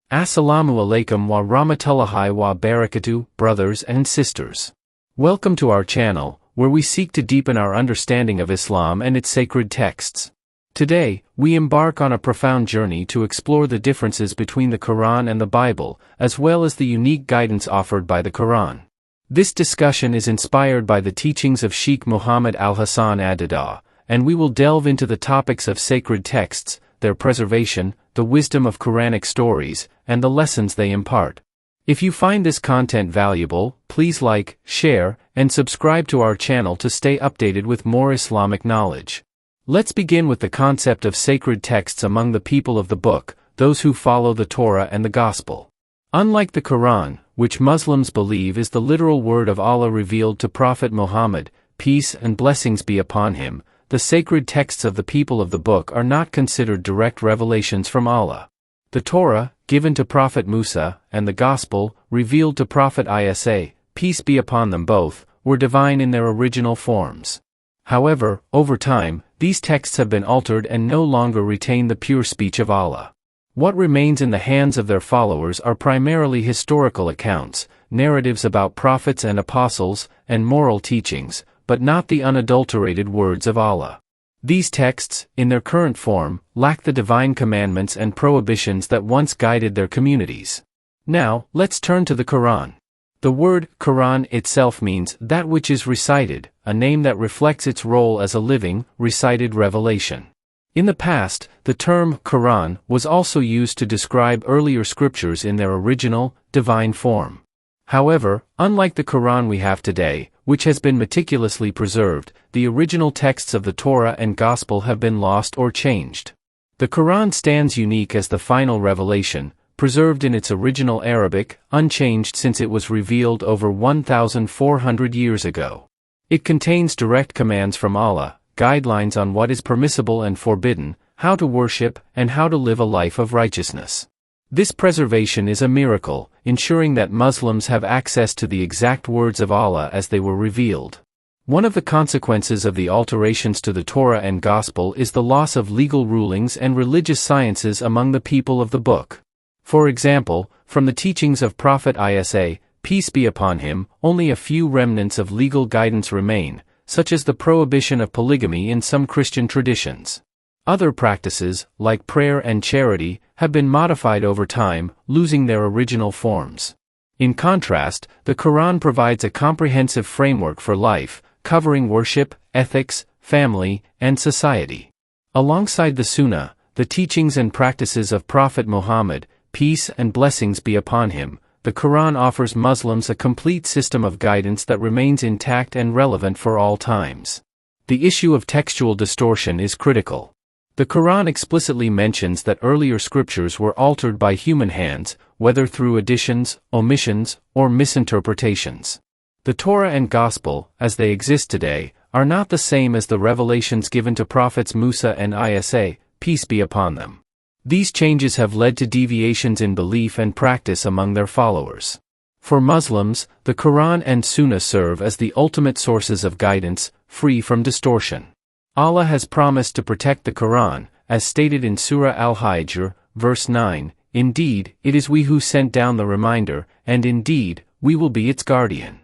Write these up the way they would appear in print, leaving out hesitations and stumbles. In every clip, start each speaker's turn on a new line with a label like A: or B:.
A: Assalamu alaikum wa rahmatullahi wa barakatuh, brothers and sisters. Welcome to our channel, where we seek to deepen our understanding of Islam and its sacred texts. Today, we embark on a profound journey to explore the differences between the Quran and the Bible, as well as the unique guidance offered by the Quran. This discussion is inspired by the teachings of Sheikh Muhammad al-Hasan ad-Dadaw, and we will delve into the topics of sacred texts, their preservation, the wisdom of Quranic stories, and the lessons they impart. If you find this content valuable, please like, share, and subscribe to our channel to stay updated with more Islamic knowledge. Let's begin with the concept of sacred texts among the people of the book, those who follow the Torah and the Gospel. Unlike the Quran, which Muslims believe is the literal word of Allah revealed to Prophet Muhammad, peace and blessings be upon him, the sacred texts of the people of the book are not considered direct revelations from Allah. The Torah, given to Prophet Musa, and the Gospel, revealed to Prophet Isa, peace be upon them both, were divine in their original forms. However, over time, these texts have been altered and no longer retain the pure speech of Allah. What remains in the hands of their followers are primarily historical accounts, narratives about prophets and apostles, and moral teachings, but not the unadulterated words of Allah. These texts, in their current form, lack the divine commandments and prohibitions that once guided their communities. Now, let's turn to the Quran. The word Quran itself means that which is recited, a name that reflects its role as a living, recited revelation. In the past, the term Quran was also used to describe earlier scriptures in their original, divine form. However, unlike the Quran we have today, which has been meticulously preserved, the original texts of the Torah and Gospel have been lost or changed. The Quran stands unique as the final revelation, preserved in its original Arabic, unchanged since it was revealed over 1,400 years ago. It contains direct commands from Allah, guidelines on what is permissible and forbidden, how to worship, and how to live a life of righteousness. This preservation is a miracle, ensuring that Muslims have access to the exact words of Allah as they were revealed. One of the consequences of the alterations to the Torah and Gospel is the loss of legal rulings and religious sciences among the people of the book. For example, from the teachings of Prophet Isa, peace be upon him, only a few remnants of legal guidance remain, such as the prohibition of polygamy in some Christian traditions. Other practices, like prayer and charity, have been modified over time, losing their original forms. In contrast, the Quran provides a comprehensive framework for life, covering worship, ethics, family, and society. Alongside the Sunnah, the teachings and practices of Prophet Muhammad, peace and blessings be upon him, the Quran offers Muslims a complete system of guidance that remains intact and relevant for all times. The issue of textual distortion is critical. The Quran explicitly mentions that earlier scriptures were altered by human hands, whether through additions, omissions, or misinterpretations. The Torah and Gospel, as they exist today, are not the same as the revelations given to prophets Musa and Isa, peace be upon them. These changes have led to deviations in belief and practice among their followers. For Muslims, the Quran and Sunnah serve as the ultimate sources of guidance, free from distortion. Allah has promised to protect the Quran, as stated in Surah Al-Hijr, verse 9, "Indeed, it is we who sent down the reminder, and indeed, we will be its guardian."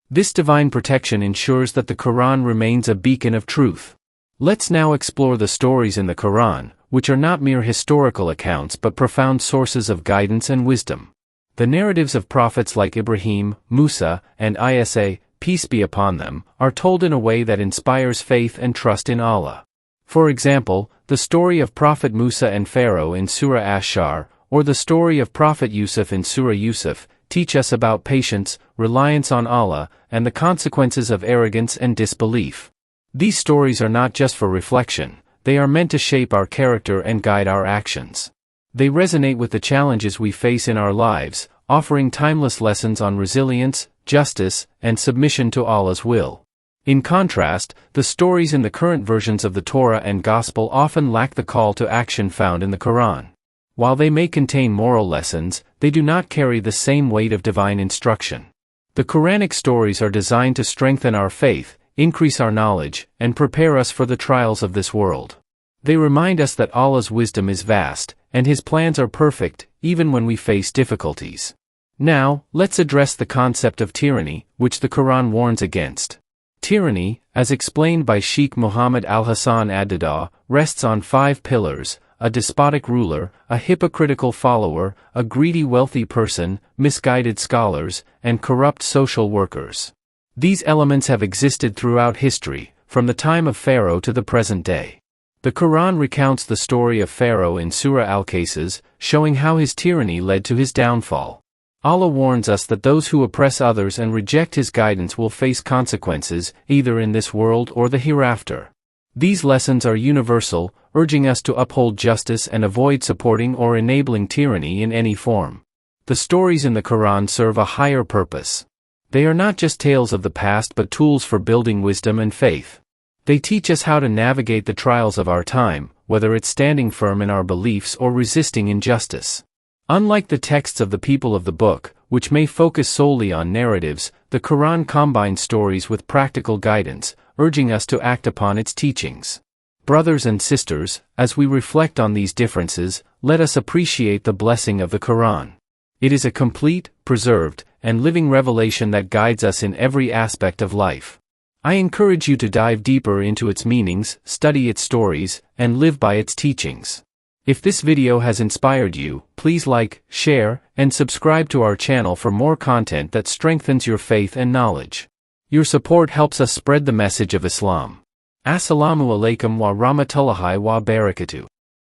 A: This divine protection ensures that the Quran remains a beacon of truth. Let's now explore the stories in the Quran, which are not mere historical accounts but profound sources of guidance and wisdom. The narratives of prophets like Ibrahim, Musa, and Isa, peace be upon them, are told in a way that inspires faith and trust in Allah. For example, the story of Prophet Musa and Pharaoh in Surah Ash-Shar, or the story of Prophet Yusuf in Surah Yusuf, teach us about patience, reliance on Allah, and the consequences of arrogance and disbelief. These stories are not just for reflection, they are meant to shape our character and guide our actions. They resonate with the challenges we face in our lives, offering timeless lessons on resilience, justice, and submission to Allah's will. In contrast, the stories in the current versions of the Torah and Gospel often lack the call to action found in the Quran. While they may contain moral lessons, they do not carry the same weight of divine instruction. The Quranic stories are designed to strengthen our faith, increase our knowledge, and prepare us for the trials of this world. They remind us that Allah's wisdom is vast, and His plans are perfect, even when we face difficulties. Now, let's address the concept of tyranny, which the Quran warns against. Tyranny, as explained by Sheikh Muhammad al-Hasan ad-Dadaw, rests on 5 pillars: a despotic ruler, a hypocritical follower, a greedy wealthy person, misguided scholars, and corrupt social workers. These elements have existed throughout history, from the time of Pharaoh to the present day. The Quran recounts the story of Pharaoh in Surah Al-Qasas, showing how his tyranny led to his downfall. Allah warns us that those who oppress others and reject His guidance will face consequences, either in this world or the hereafter. These lessons are universal, urging us to uphold justice and avoid supporting or enabling tyranny in any form. The stories in the Quran serve a higher purpose. They are not just tales of the past but tools for building wisdom and faith. They teach us how to navigate the trials of our time, whether it's standing firm in our beliefs or resisting injustice. Unlike the texts of the people of the book, which may focus solely on narratives, the Quran combines stories with practical guidance, urging us to act upon its teachings. Brothers and sisters, as we reflect on these differences, let us appreciate the blessing of the Quran. It is a complete, preserved, and living revelation that guides us in every aspect of life. I encourage you to dive deeper into its meanings, study its stories, and live by its teachings. If this video has inspired you, please like, share, and subscribe to our channel for more content that strengthens your faith and knowledge. Your support helps us spread the message of Islam. Assalamu alaikum wa rahmatullahi wa barakatuh.